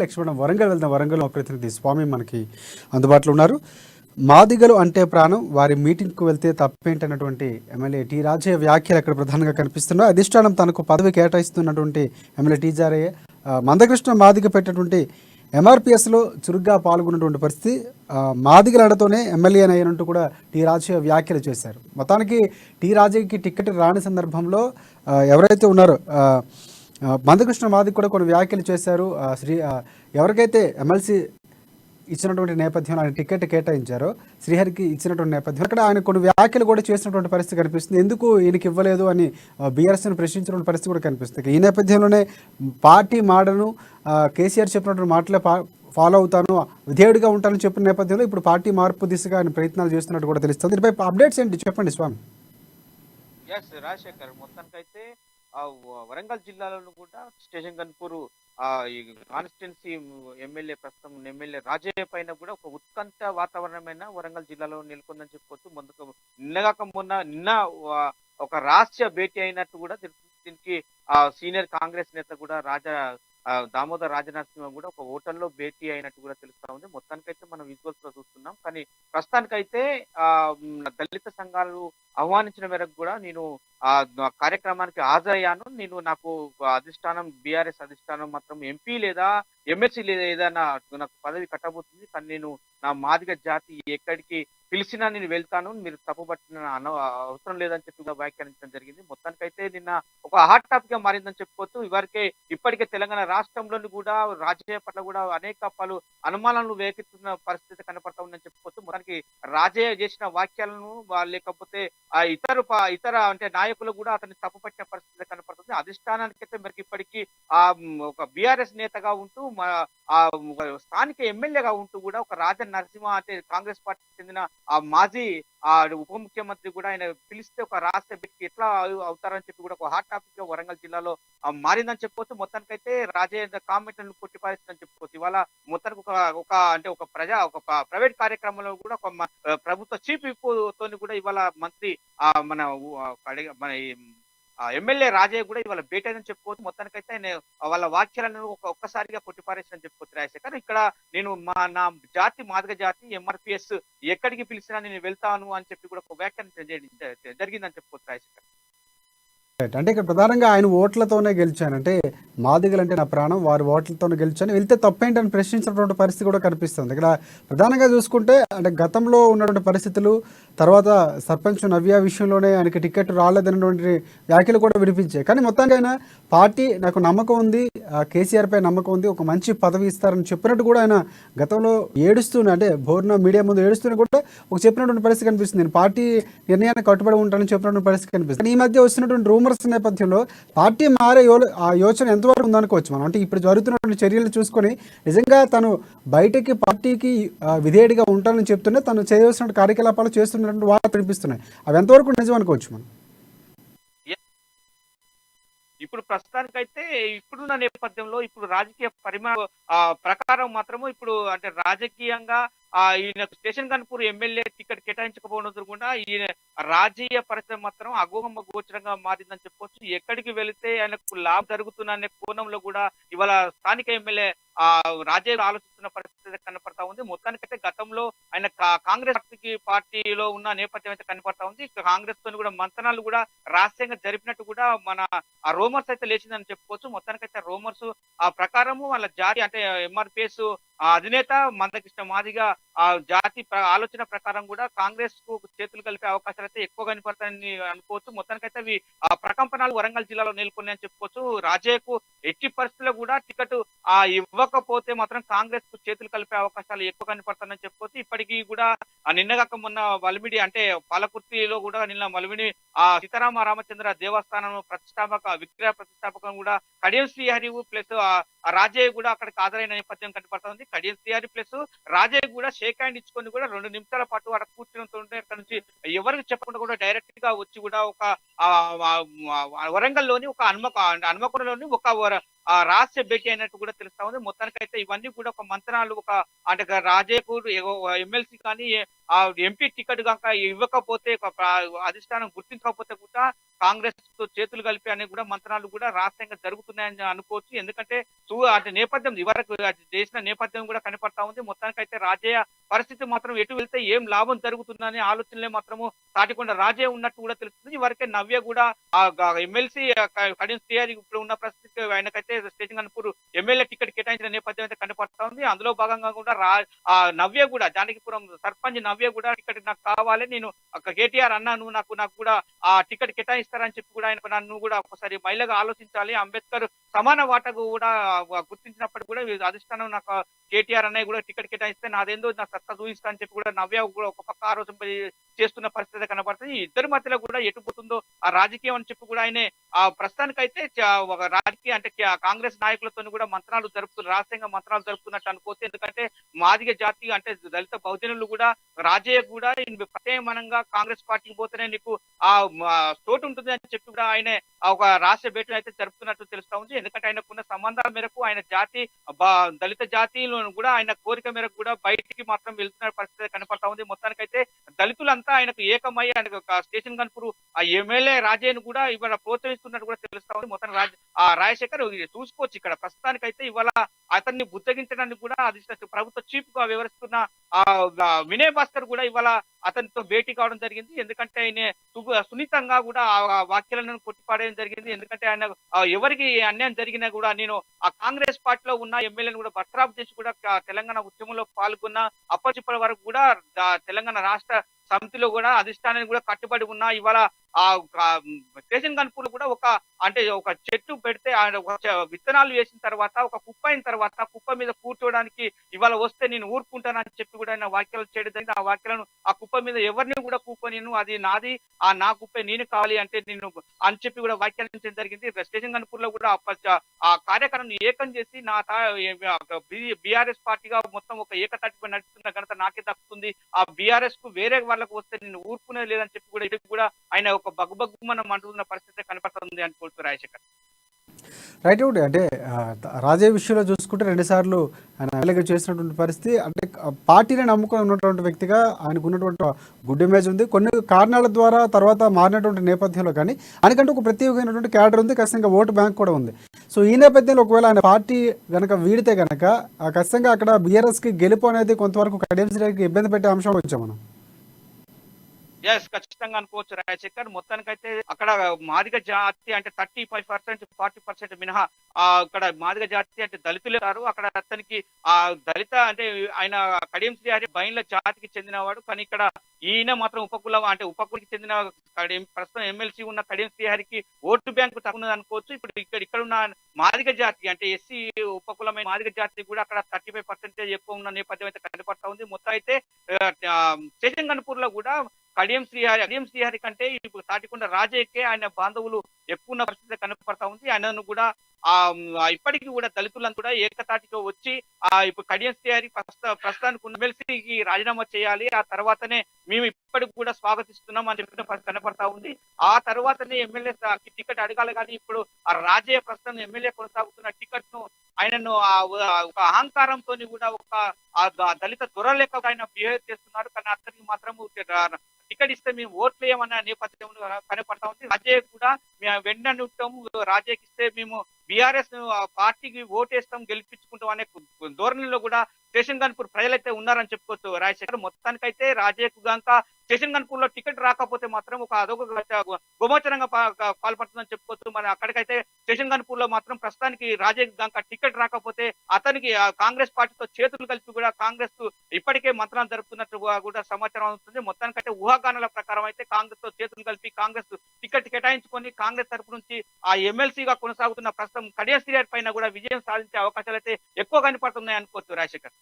లక్ష్మణ వరంగల్ వెళ్దాం. వరంగల్ మా ప్రతినిధి స్వామి మనకి అందుబాటులో ఉన్నారు. మాదిగలు అంటే ప్రాణం, వారి మీటింగ్కు వెళ్తే తప్పేంటన్నటువంటి ఎమ్మెల్యే టి రాజయ్య వ్యాఖ్యలు అక్కడ ప్రధానంగా కనిపిస్తున్నాయి. అధిష్టానం తనకు పదవి కేటాయిస్తున్నటువంటి ఎమ్మెల్యే టి రాజయ్య మందకృష్ణ మాదిగ పెట్టినటువంటి ఎంఆర్పిఎస్లో చురుగ్గా పాల్గొన్నటువంటి పరిస్థితి. మాదిగలడతోనే ఎమ్మెల్యే అయినట్టు కూడా టి రాజయ్య వ్యాఖ్యలు చేశారు. మొత్తానికి టి రాజయ్యకి టికెట్ రాని సందర్భంలో ఎవరైతే ఉన్నారో మందకృష్ణ మాదిగ కూడా కొన్ని వ్యాఖ్యలు చేశారు. ఎవరికైతే ఎమ్మెల్సీ ఇచ్చినటువంటి నేపథ్యంలో ఆయన టికెట్ కేటాయించారో శ్రీహరికి ఇచ్చినటువంటి నేపథ్యం అక్కడ ఆయన కొన్ని వ్యాఖ్యలు కూడా చేసినటువంటి పరిస్థితి కనిపిస్తుంది. ఎందుకు ఈయనకి ఇవ్వలేదు అని బీఆర్ఎస్ని ప్రశ్నించినటువంటి పరిస్థితి కూడా కనిపిస్తుంది. ఈ నేపథ్యంలోనే పార్టీ మాడను కేసీఆర్ చెప్పినటువంటి మాటలే ఫాలో అవుతాను, విధేయుడిగా ఉంటానని చెప్పిన నేపథ్యంలో ఇప్పుడు పార్టీ మార్పు దిశగా ఆయన ప్రయత్నాలు చేస్తున్నట్టు కూడా తెలుస్తుంది. దీనిపై అప్డేట్స్ ఏంటి చెప్పండి స్వామి. రాజశేఖర్ మొత్తానికైతే వరంగల్ జిల్లాలో కూడా స్టేషన్ గన్పూర్ ఈ కాన్స్టిట్యున్సీ ప్రస్తుతం ఎమ్మెల్యే రాజయ్య పైన కూడా ఒక ఉత్కంఠ వాతావరణమైన వరంగల్ జిల్లాలో నెలకొందని చెప్పుకోవచ్చు. నిన్న ఒక రహస్య భేటీ అయినట్టు కూడా దీనికి సీనియర్ కాంగ్రెస్ నేత కూడా దామోదర్ రాజనరసింహ కూడా ఒక హోటల్లో భేటీ అయినట్టు కూడా తెలుస్తా ఉంది. మొత్తానికైతే మనం విజువల్స్ లో చూస్తున్నాం. కానీ ప్రస్తుతానికైతే దళిత సంఘాలు ఆహ్వానించిన మేరకు కూడా నేను కార్యక్రమానికి హాజరయ్యాను. నాకు అధిష్టానం బీఆర్ఎస్ అధిష్టానం మాత్రం ఎంపీ లేదా ఎమ్మెల్సీ లేదా ఏదైనా నాకు పదవి కట్టబోతుంది, కానీ నేను నా మాదిగ జాతి ఎక్కడికి పిలిచినా నేను వెళ్తాను, మీరు తప్పుపట్టిన అవసరం లేదని చెప్పి వ్యాఖ్యానించడం జరిగింది. మొత్తానికైతే నిన్న ఒక హాట్ టాపిక్ గా మారిందని చెప్పుకోవచ్చు. ఇప్పటికే తెలంగాణ రాష్ట్రంలోని కూడా రాజయ్య పట్ల కూడా అనేక పలు అనుమానాలను వేకెత్తున్న పరిస్థితి కనపడతా ఉందని చెప్పుకోవచ్చు. మొత్తానికి రాజయ్య చేసిన వ్యాఖ్యలను లేకపోతే ఇతర అంటే నాయకులు కూడా అతన్ని తప్పుపట్టిన పరిస్థితి కనపడుతుంది. అధిష్టానానికైతే మరి ఇప్పటికీ ఒక బీఆర్ఎస్ నేతగా ఉంటూ స్థానిక ఎమ్మెల్యేగా ఉంటూ కూడా ఒక నరసింహ అంటే కాంగ్రెస్ పార్టీకి చెందిన మాజీ ఉప ముఖ్యమంత్రి కూడా ఆయన పిలిస్తే ఒక రాష్ట్ర బిడ్డకి ఎట్లా అవుతారని చెప్పి కూడా ఒక హాట్ టాపిక్ గా వరంగల్ జిల్లాలో మారిందని చెప్పుకోవచ్చు. మొత్తానికైతే రాజయ్య కామెంట్లను కొట్టిపారేస్తుందని చెప్పుకోవచ్చు. ఇవాళ మొత్తానికి ఒక ప్రైవేట్ కార్యక్రమంలో కూడా ఒక ప్రభుత్వ చీఫ్ విప్ తోని కూడా ఇవాళ మంత్రి మన ఎమ్మెల్యే రాజయ్య కూడా ఇవాళ భేటీ అని చెప్పుకోవచ్చు. మొత్తానికైతే ఆయన వాళ్ళ వాక్యాలను ఒక్కసారిగా కొట్టిపారేసిన చెప్పుకోవచ్చు రాజశేఖర్. ఇక్కడ నేను నా జాతి మాదిగ జాతి ఎంఆర్పిఎస్ ఎక్కడికి పిలిచినా నేను వెళ్తాను అని చెప్పి కూడా ఒక వ్యాఖ్యానం జరిగిందని చెప్పుకోవచ్చు రాజశేఖర్. అంటే ఇక్కడ ప్రధానంగా ఆయన ఓట్లతోనే గెలిచాను, అంటే మాదిగలు అంటే నా ప్రాణం, వారి ఓట్లతోనే గెలిచాను, వెళ్తే తప్పేంటని ప్రశ్నించినటువంటి పరిస్థితి కూడా కనిపిస్తుంది. ఇక్కడ ప్రధానంగా చూసుకుంటే అంటే గతంలో ఉన్నటువంటి పరిస్థితులు, తర్వాత సర్పంచ్ నవ్య విషయంలోనే ఆయనకి టికెట్ రాలేదనేటువంటి వ్యాఖ్యలు కూడా వినిపించాయి. కానీ మొత్తానికి ఆయన పార్టీ నాకు నమ్మకం ఉంది, కేసీఆర్ పై నమ్మకం ఉంది, ఒక మంచి పదవి ఇస్తారని చెప్పినట్టు కూడా ఆయన గతంలో ఏడుస్తూనే అంటే బోర్న మీడియా ముందు ఏడుస్తూనే కూడా ఒక చెప్పినటువంటి పరిస్థితి కనిపిస్తుంది. నేను పార్టీ నిర్ణయాన్ని కట్టుబడి ఉంటానని చెప్పినటువంటి పరిస్థితి కనిపిస్తుంది. ఈ మధ్య వస్తున్నటువంటి రూమర్స్ నేపథ్యంలో పార్టీ మారే ఆ యోచన ఎంతవరకు ఉందనుకోవచ్చు మనం. అంటే ఇప్పుడు జరుగుతున్నటువంటి చర్యలు చూసుకొని నిజంగా తను బయటకి పార్టీకి విధేయుడిగా ఉంటానని చెప్తూనే తను చేయవలసిన కార్యకలాపాలు చేస్తున్నటువంటి వార్తలు కనిపిస్తున్నాయి. అవి ఎంతవరకు నిజం అనుకోవచ్చు మనం. ఇప్పుడు ప్రస్తుతానికైతే ఇప్పుడున్న నేపథ్యంలో ఇప్పుడు రాజకీయ ప్రకారం మాత్రము ఇప్పుడు అంటే రాజకీయంగా ఈయన స్టేషన్ గన్పూర్ ఎమ్మెల్యే టికెట్ కేటాయించకపోవడం కూడా ఈయన రాజకీయ పరిస్థితి మాత్రం అగోహమ్మ గోచరంగా మారిందని చెప్పుకోవచ్చు. ఎక్కడికి వెళితే ఆయనకు లాభం జరుగుతున్న అనే కోణంలో కూడా ఇవాళ స్థానిక ఎమ్మెల్యే రాజయ్య ఆలోచిస్తున్న పరిస్థితి కనపడతా ఉంది. మొత్తానికైతే గతంలో ఆయన కాంగ్రెస్ పార్టీలో ఉన్న నేపథ్యం అయితే కనపడతా ఉంది. కాంగ్రెస్ తో కూడా మంతనాలు కూడా రహస్యంగా జరిపినట్టు కూడా మన రోమర్స్ అయితే లేచిందని చెప్పుకోవచ్చు. మొత్తానికైతే రోమర్స్ ప్రకారము వాళ్ళ జాతి అంటే ఎంఆర్పిఎస్ అధినేత మందకృష్ణ మాదిగ జాతి ఆలోచన ప్రకారం కూడా కాంగ్రెస్ కు చేతులు కలిపే అవకాశాలు అయితే ఎక్కువ కనపడతాయని అనుకోవచ్చు. మొత్తానికైతే అవి ప్రకంపనలు వరంగల్ జిల్లాలో నెలకొన్నాయని చెప్పుకోవచ్చు. రాజయ్యకు ఎట్టి పరిస్థితుల్లో కూడా టికెట్ ఇవ్వకపోతే మాత్రం కాంగ్రెస్ కు చేతులు కలిపే అవకాశాలు ఎక్కువ కనపడతాయని చెప్పుకోవచ్చు. ఇప్పటికీ కూడా నిన్నగాక మొన్న వల్మిడి అంటే పాలకుర్తిలో కూడా నిన్న వల్మిడి సీతారామ రామచంద్ర దేవస్థానం విగ్రహ ప్రతిష్టాపకం కూడా కడియం శ్రీహరి ప్లస్ రాజయ్య కూడా అక్కడికి హాజరైన నేపథ్యం కనపడతా ఉంది. కడియం శ్రీహరి ప్లస్ రాజయ్య కూడా షేక్ హ్యాండ్ ఇచ్చుకొని కూడా 2 నిమిషాల పాటు అక్కడ కూర్చుంటుంటే అక్కడ నుంచి ఎవరికి చెప్పకుండా కూడా డైరెక్ట్ గా వచ్చి కూడా ఒక వరంగల్లోని ఒక హన్మకొండలోని ఒక రహస్య భేటీ అయినట్టు కూడా తెలుస్తా ఉంది. మొత్తానికైతే ఇవన్నీ కూడా ఒక మంత్రాలు అంటే రాజయ్యకు ఎమ్మెల్సీ కానీ ఆ ఎంపీ టికెట్ గనక ఇవ్వకపోతే అధిష్టానం గుర్తించకపోతే కూడా కాంగ్రెస్ తో చేతులు కలిపి అనే కూడా మంత్రాలు కూడా రాష్ట్రంగా జరుగుతున్నాయని అనుకోవచ్చు. ఎందుకంటే అంటే నేపథ్యం ఇవరకు అది చేసిన నేపథ్యం కూడా కనపడతా ఉంది. మొత్తానికైతే రాజయ్య పరిస్థితి మాత్రం ఎటు వెళ్తే ఏం లాభం జరుగుతుందనే ఆలోచనలే మాత్రము తాటికొండ రాజయ్య ఉన్నట్టు కూడా తెలుస్తుంది. వరకే నవ్య కూడా ఆ ఎమ్మెల్సీ కడియం శ్రీహరి ఇప్పుడు ఉన్న పరిస్థితికి ఆయనకైతే స్టేషన్ కనుపూర్ ఎమ్మెల్యే టికెట్ కేటాయించిన నేపథ్యం అయితే కనపడతా ఉంది. అందులో భాగంగా కూడా ఆ నవ్య కూడా జానకిపురం సర్పంచ్ నవ్య కూడా టికెట్ నాకు కావాలి, నేను కేటీఆర్ అన్నాను, నాకు నాకు కూడా ఆ టికెట్ కేటాయిస్తారని చెప్పి కూడా ఆయన నన్ను కూడా ఒకసారి మహిళగా ఆలోచించాలి, అంబేద్కర్ సమాన వాటకు కూడా గుర్తించినప్పటికీ కూడా అధిష్టానం నాకు కేటీఆర్ అన్నయ్య కూడా టికెట్ కేటాయిస్తే నాదేందో నా సత్తా చూపిస్తా అని చెప్పి కూడా నవ్య కూడా ఒక పక్క ఆలోచన చేస్తున్న పరిస్థితి కనబడుతుంది. ఈ ఇద్దరి మధ్యలో కూడా ఎటు పోతుందో ఆ రాజకీయం అని చెప్పి కూడా ఆయన ఆ ప్రస్తుతానికైతే ఒక రాజకీయ అంటే కాంగ్రెస్ నాయకులతో కూడా మంత్రాలు జరుపుతున్నారు, రహస్యంగా మంత్రాలు జరుపుతున్నట్టు అనుకోవచ్చు. ఎందుకంటే మాదిగ జాతి అంటే దళిత బహుజనులు కూడా రాజయ్య కూడా ప్రత్యేకమనంగా కాంగ్రెస్ పార్టీకి పోతేనే నీకు ఆ చోటు ఉంటుంది అని చెప్పి కూడా ఆయన ఒక రాష్ట్ర భేటీని అయితే జరుపుతున్నట్టు తెలుస్తా ఉంది. ఎందుకంటే ఆయనకున్న సంబంధాల మేరకు ఆయన జాతి దళిత జాతిలో కూడా ఆయన కోరిక మేరకు కూడా బయటికి మాత్రం వెళ్తున్న పరిస్థితి కనపడతా ఉంది. మొత్తానికైతే దళితులంతా ఆయనకు ఏకమై ఆయనకు స్టేషన్ కనుపూర్ ఆ ఎమ్మెల్యే రాజయ్యను కూడా ఇవాళ ప్రోత్సహిస్తున్నట్టు కూడా తెలుస్తా ఉంది. మొత్తం రాజశేఖర్ చూసుకోవచ్చు ఇక్కడ ప్రస్తుతానికైతే ఇవాళ అతన్ని బుద్ధగించడానికి కూడా ప్రభుత్వ చీఫ్ గా వివరిస్తున్న వినయ్ భాస్కర్ కూడా ఇవాళ అతనితో భేటీ కావడం జరిగింది. ఎందుకంటే ఆయన సున్నితంగా కూడా ఆ వ్యాఖ్యలను కొట్టిపాడేయడం జరిగింది. ఎందుకంటే ఆయన ఎవరికి అన్యాయం జరిగినా కూడా నేను ఆ కాంగ్రెస్ పార్టీలో ఉన్న ఎమ్మెల్యేని కూడా బర్తరాఫ్ చేసి కూడా తెలంగాణ ఉద్యమంలో పాల్గొన్న అప్పటిప్పటి వరకు కూడా తెలంగాణ రాష్ట్ర సమితిలో కూడా అధిష్టానానికి కూడా కట్టుబడి ఉన్న ఇవాళ ఆ స్టేషన్ కనుపూర్ కూడా ఒక చెట్టు పెడితే విత్తనాలు వేసిన తర్వాత ఒక కుప్ప అయిన తర్వాత కుప్ప మీద కూర్చోవడానికి ఇవాళ వస్తే నేను ఊరుకుంటానని చెప్పి కూడా ఆయన వ్యాఖ్యలు చేయడం జరిగింది. ఆ వ్యాఖ్యలను ఆ కుప్ప మీద ఎవరిని కూడా కూర్చొని అది నాది, ఆ నా కుప్పే నేను కావాలి అంటే నేను అని చెప్పి కూడా వ్యాఖ్యానించడం జరిగింది. స్టేషన్ కనుపూర్ లో కూడా ఆ కార్యక్రమాన్ని ఏకం చేసి బీఆర్ఎస్ పార్టీగా మొత్తం ఒక ఏకతాటిపై నడుస్తున్న ఘనత నాకే దక్కుతుంది, ఆ బీఆర్ఎస్ కు వేరే వాళ్ళకు వస్తే నేను ఊరుకునేది లేదని చెప్పి కూడా ఇది కూడా ఆయన ఒక బగ్గుబగ్గు మనం అంటున్న పరిస్థితి కనపడుతుంది అనుకోవచ్చు రాజశేఖర్. రైట్ అవుట్ అంటే రాజయ్య విషయంలో చూసుకుంటే 2 సార్లు ఆయన ఎమ్మెల్యేగా చేసినటువంటి పరిస్థితి, అంటే పార్టీని నమ్ముకొని ఉన్నటువంటి వ్యక్తిగా ఆయనకు ఉన్నటువంటి గుడ్ ఇమేజ్ ఉంది. కొన్ని కారణాల ద్వారా తర్వాత మారినటువంటి నేపథ్యంలో కానీ ఆయనకంటే ఒక ప్రత్యేకమైనటువంటి క్యాడర్ ఉంది, ఖచ్చితంగా ఓటు బ్యాంక్ కూడా ఉంది. సో ఈ నేపథ్యంలో ఒకవేళ ఆయన పార్టీ కనుక వీడితే కనుక ఖచ్చితంగా అక్కడ బీఆర్ఎస్కి గెలుపు అనేది కొంతవరకు కడియం శ్రీహరికి ఇబ్బంది పెట్టే అంశం వచ్చాం మనం. ఖచ్చితంగా అనుకోవచ్చు రాజశేఖర్. మొత్తానికైతే అక్కడ మాదిగ జాతి అంటే 35%, 40% మినహా అక్కడ మాదిగ జాతి అంటే దళితులు అక్కడ అతనికి ఆ దళిత అంటే ఆయన కడియం శ్రీహరి బైన్ల జాతికి చెందినవాడు. కానీ ఇక్కడ ఈయన మాత్రం ఉపకులకి చెందిన ప్రస్తుతం ఎమ్మెల్సీ ఉన్న కడియం శ్రీహరికి ఓటు బ్యాంకు తక్కువ అనుకోవచ్చు. ఇప్పుడు ఇక్కడ ఉన్న మాదిగ జాతి అంటే ఎస్సీ ఉపకులమైన మాదిగ జాతి కూడా అక్కడ 35% ఎక్కువ ఉన్న నేపథ్యం అయితే కనపడతా ఉంది. మొత్తం అయితే స్టేషన్ కనుపూర్ లో కూడా కడియం శ్రీహరి కంటే ఇప్పుడు తాటికొండ రాజయ్యకే ఆయన బాంధవులు ఎక్కువ ఉన్న పరిస్థితి కనపడతా ఉంది. ఆయనను కూడా ఇప్పటికీ కూడా దళితులను కూడా ఏకతాటితో వచ్చి ఇప్పుడు కడియం శ్రీహరి ప్రస్తుతానికి ఎమ్మెల్సీకి రాజీనామా చేయాలి, ఆ తర్వాతనే మేము ఇప్పటికి కూడా స్వాగతిస్తున్నాం అని చెప్పిన పరిస్థితి కనపడతా ఉంది. ఆ తర్వాతనే ఎమ్మెల్యే టికెట్ అడగాలి. కానీ ఇప్పుడు ఆ రాజయ్య ప్రస్తుతం ఎమ్మెల్యే కొనసాగుతున్న టికెట్ ను ఆయనను ఒక అహంకారంతో కూడా ఒక దళిత దొరలేక ఆయన బిహేవ్ చేస్తున్నారు. కానీ అతనికి మాత్రం టికెట్ ఇస్తే మేము ఓట్లు వేయమన్న నేపథ్యంలో కనపడతా ఉంది. రాజయ్య కూడా మేము వెంటనే రాజయ్యకి ఇస్తే మేము బీఆర్ఎస్ పార్టీకి ఓటేస్తాం, గెలిపించుకుంటాం అనే ధోరణిలో కూడా స్టేషన్ కనుపూర్ ప్రజలైతే ఉన్నారని చెప్పుకోవచ్చు రాజశేఖర్. మొత్తానికైతే రాజయ్యకు గంక స్టేషన్ కనుపూర్ లో టికెట్ రాకపోతే మాత్రం అదొక గోమోచరంగా పాల్పడుతుందని చెప్పుకోవచ్చు. మరి అక్కడికైతే స్టేషన్ కనుపూర్ లో మాత్రం ప్రస్తుతానికి రాజయ్య గంక టికెట్ రాకపోతే అతనికి కాంగ్రెస్ పార్టీతో చేతులు కలిపి కూడా కాంగ్రెస్ ఇప్పటికే మంత్రాలు జరుపుతున్నట్టు కూడా సమాచారం అవుతుంది. మొత్తానికైతే ఊహాగానాల ప్రకారం అయితే కాంగ్రెస్ తో చేతులు కలిపి కాంగ్రెస్ టికెట్ కేటాయించుకొని కాంగ్రెస్ తరపు నుంచి ఆ ఎమ్మెల్సీగా కొనసాగుతున్న ప్రస్తుతం కడియం శ్రీహరి పైన కూడా విజయం సాధించే అవకాశాలు అయితే ఎక్కువ కనపడుతున్నాయి అనుకోవచ్చు రాజశేఖర్.